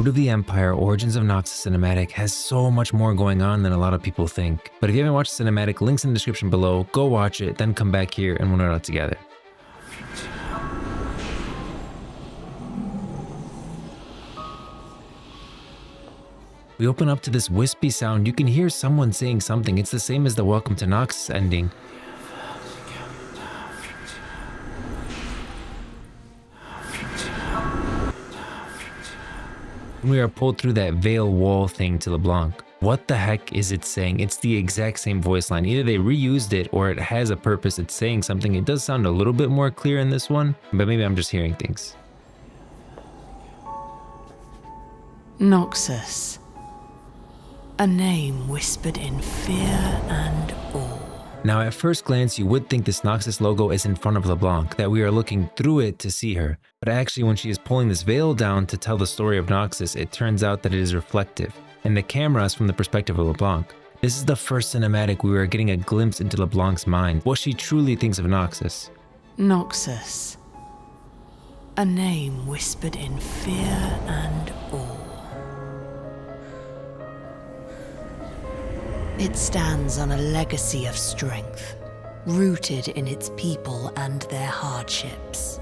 Root of the Empire Origins of Noxus cinematic has so much more going on than a lot of people think. But if you haven't watched the cinematic, links in the description below, go watch it, then come back here and we'll nerd out together. We open up to this wispy sound. You can hear someone saying something. It's the same as the Welcome to Noxus ending. We are pulled through that veil wall thing to LeBlanc. What the heck is it saying? It's the exact same voice line. Either they reused it or it has a purpose. It's saying something. It does sound a little bit more clear in this one, but maybe I'm just hearing things. Noxus. A name whispered in fear and awe. Now at first glance, you would think this Noxus logo is in front of LeBlanc, that we are looking through it to see her. But actually when she is pulling this veil down to tell the story of Noxus, it turns out that it is reflective, and the camera is from the perspective of LeBlanc. This is the first cinematic we are getting a glimpse into LeBlanc's mind, what she truly thinks of Noxus. Noxus. A name whispered in fear and awe. It stands on a legacy of strength, rooted in its people and their hardships.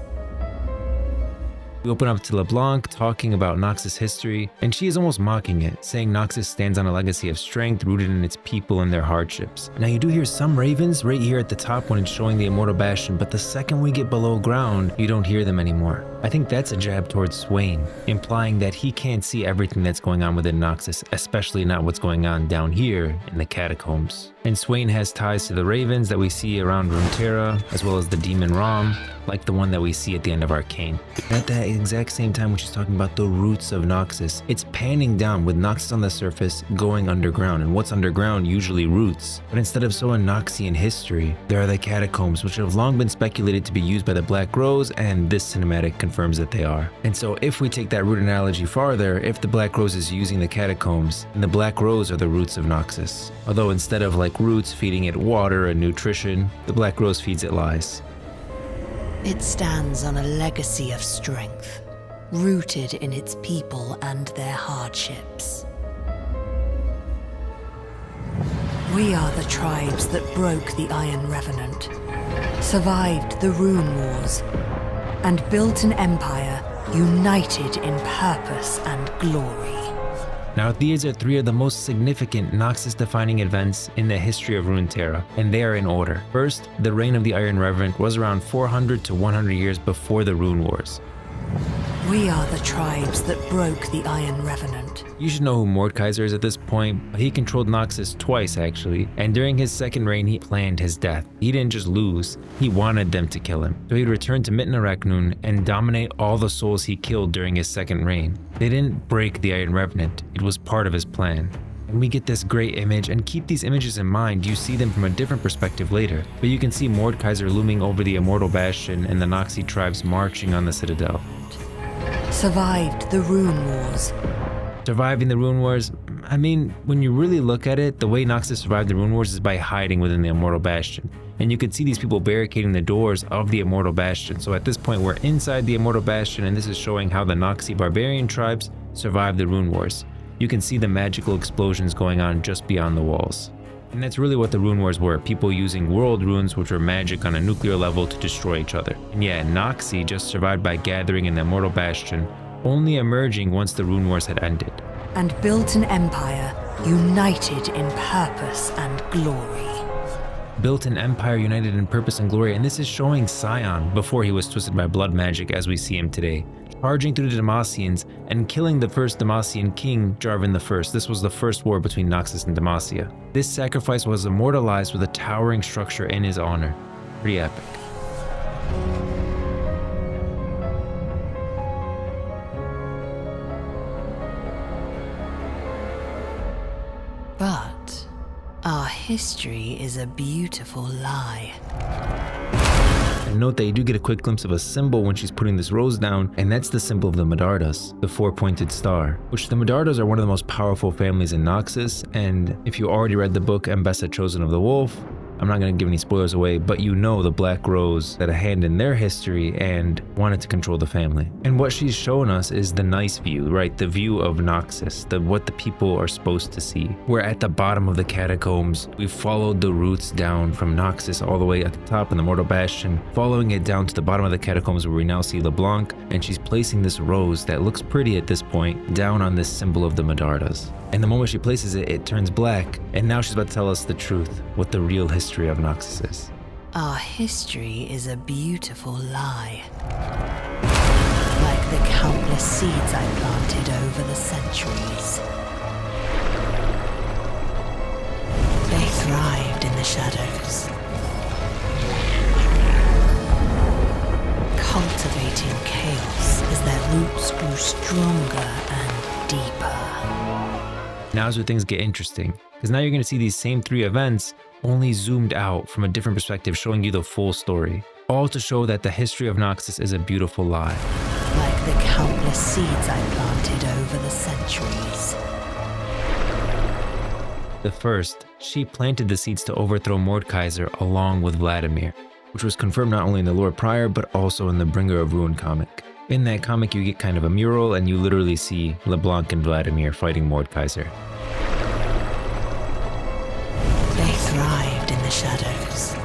We open up to LeBlanc talking about Noxus history, and she is almost mocking it, saying Noxus stands on a legacy of strength rooted in its people and their hardships. Now you do hear some ravens right here at the top when it's showing the Immortal Bastion, but the second we get below ground, you don't hear them anymore. I think that's a jab towards Swain, implying that he can't see everything that's going on within Noxus, especially not what's going on down here in the catacombs. And Swain has ties to the ravens that we see around Runeterra, as well as the demon Rom, like the one that we see at the end of Arcane. At that exact same time when she's talking about the roots of Noxus, it's panning down with Noxus on the surface going underground, and what's underground usually roots. But instead of so Noxian history, there are the catacombs, which have long been speculated to be used by the Black Rose, and this cinematic confirms that they are. And so if we take that root analogy farther, if the Black Rose is using the catacombs, then the Black Rose are the roots of Noxus. Although instead of like roots feeding it water and nutrition, the Black Rose feeds it lies. It stands on a legacy of strength, rooted in its people and their hardships. We are the tribes that broke the Iron Revenant, survived the Rune Wars, and built an empire united in purpose and glory. Now these are three of the most significant Noxus-defining events in the history of Runeterra, and they are in order. First, the reign of the Iron Revenant was around 400 to 100 years before the Rune Wars. We are the tribes that broke the Iron Revenant. You should know who Mordekaiser is at this point, but he controlled Noxus twice actually, and during his second reign he planned his death. He didn't just lose, he wanted them to kill him. So he'd return to Mitnareknun and dominate all the souls he killed during his second reign. They didn't break the Iron Revenant, it was part of his plan. And we get this great image, and keep these images in mind, you see them from a different perspective later. But you can see Mordekaiser looming over the Immortal Bastion and the Noxi tribes marching on the Citadel. Survived the Rune Wars. Surviving the Rune Wars, I mean, when you really look at it, the way Noxus survived the Rune Wars is by hiding within the Immortal Bastion. And you can see these people barricading the doors of the Immortal Bastion. So at this point we're inside the Immortal Bastion, and this is showing how the Noxi barbarian tribes survived the Rune Wars. You can see the magical explosions going on just beyond the walls. And that's really what the Rune Wars were, people using world runes, which were magic on a nuclear level, to destroy each other. And yeah, Noxi just survived by gathering in the Immortal Bastion, only emerging once the Rune Wars had ended. And built an empire united in purpose and glory. Built an empire united in purpose and glory, and this is showing Sion before he was twisted by blood magic as we see him today, charging through the Demacians and killing the first Demacian king, Jarvan I. This was the first war between Noxus and Demacia. This sacrifice was immortalized with a towering structure in his honor. Pretty epic. But our history is a beautiful lie. And note that you do get a quick glimpse of a symbol when she's putting this rose down, and that's the symbol of the Medardas, the four-pointed star, which the Medardas are one of the most powerful families in Noxus, and if you already read the book Mbessa Chosen of the Wolf, I'm not going to give any spoilers away, but you know the Black Rose had a hand in their history and wanted to control the family. And what she's shown us is the nice view, right? The view of Noxus, what the people are supposed to see. We're at the bottom of the catacombs. We've followed the roots down from Noxus all the way at the top in the Mortal Bastion, following it down to the bottom of the catacombs where we now see LeBlanc, and she's placing this rose that looks pretty at this point down on this symbol of the Medardas. And the moment she places it, it turns black, and now she's about to tell us the truth, what the real history of Noxus is. Our history is a beautiful lie. Like the countless seeds I planted over the centuries. They thrived in the shadows. Cultivating chaos as their roots grew stronger and deeper. Now's where things get interesting, because now you're going to see these same 3 events only zoomed out from a different perspective, showing you the full story, all to show that the history of Noxus is a beautiful lie. Like the countless seeds I planted over the centuries. The first, she planted the seeds to overthrow Mordekaiser along with Vladimir, which was confirmed not only in the lore prior, but also in the Bringer of Ruin comic. In that comic, you get kind of a mural, and you literally see LeBlanc and Vladimir fighting Mordekaiser. They thrived in the shadows.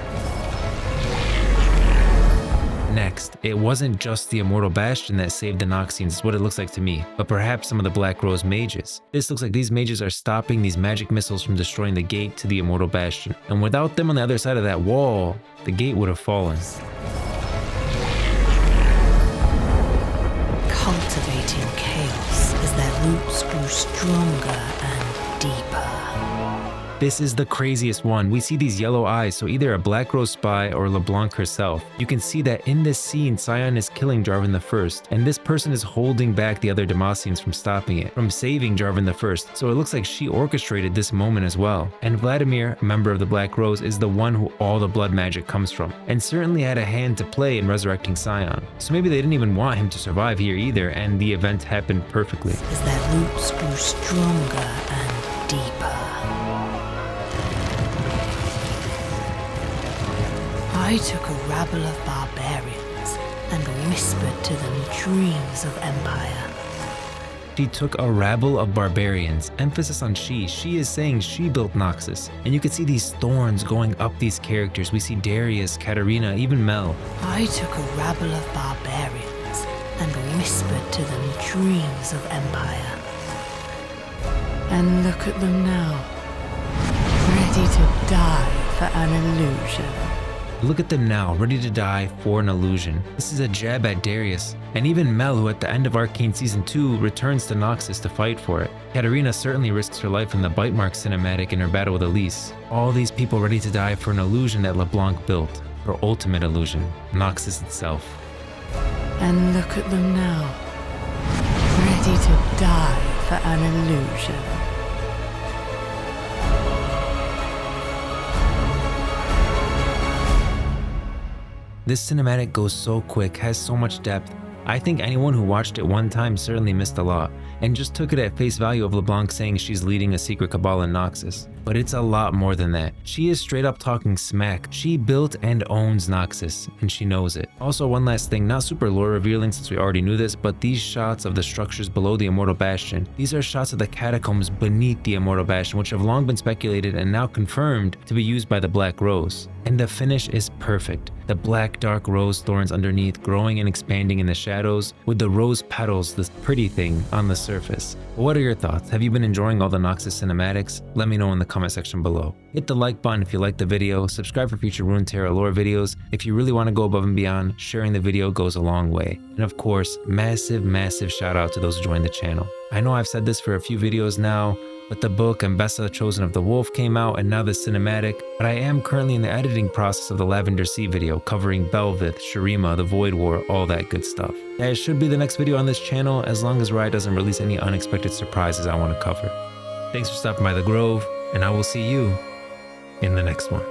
Next, it wasn't just the Immortal Bastion that saved the Noxians, is what it looks like to me, but perhaps some of the Black Rose mages. This looks like these mages are stopping these magic missiles from destroying the gate to the Immortal Bastion. And without them on the other side of that wall, the gate would have fallen. Cultivating chaos as their roots grew stronger and deeper. This is the craziest one. We see these yellow eyes, so either a Black Rose spy or LeBlanc herself. You can see that in this scene, Sion is killing Jarvan the First, and this person is holding back the other Demacians from stopping it, from saving Jarvan the First. So it looks like she orchestrated this moment as well. And Vladimir, a member of the Black Rose, is the one who all the blood magic comes from, and certainly had a hand to play in resurrecting Sion. So maybe they didn't even want him to survive here either, and the event happened perfectly. As their roots grew stronger and deeper. I took a rabble of barbarians and whispered to them dreams of empire. She took a rabble of barbarians, emphasis on she is saying she built Noxus, and you can see these thorns going up these characters. We see Darius, Katarina, even Mel. I took a rabble of barbarians and whispered to them dreams of empire. And look at them now, ready to die for an illusion. Look at them now, ready to die for an illusion. This is a jab at Darius, and even Mel, who at the end of Arcane Season 2 returns to Noxus to fight for it. Katarina certainly risks her life in the Bite Mark cinematic in her battle with Elise. All these people ready to die for an illusion that LeBlanc built, her ultimate illusion, Noxus itself. And look at them now, ready to die for an illusion. This cinematic goes so quick, has so much depth. I think anyone who watched it one time certainly missed a lot, and just took it at face value of LeBlanc saying she's leading a secret cabal in Noxus. But it's a lot more than that. She is straight up talking smack. She built and owns Noxus, and she knows it. Also, one last thing, not super lore revealing since we already knew this, but these shots of the structures below the Immortal Bastion, these are shots of the catacombs beneath the Immortal Bastion, which have long been speculated and now confirmed to be used by the Black Rose. And the finish is perfect. The black dark rose thorns underneath growing and expanding in the shadows, with the rose petals, this pretty thing, on the surface. What are your thoughts? Have you been enjoying all the Noxus cinematics? Let me know in the comment section below. Hit the like button if you liked the video, subscribe for future Runeterra lore videos. If you really want to go above and beyond, sharing the video goes a long way. And of course, massive shout out to those who joined the channel. I know I've said this for a few videos now, but the book Ambessa Chosen of the Wolf came out, and now the cinematic, but I am currently in the editing process of the Lavender Sea video covering Belvith, Shurima, the Void War, all that good stuff. That should be the next video on this channel, as long as Riot doesn't release any unexpected surprises I want to cover. Thanks for stopping by the Grove, and I will see you in the next one.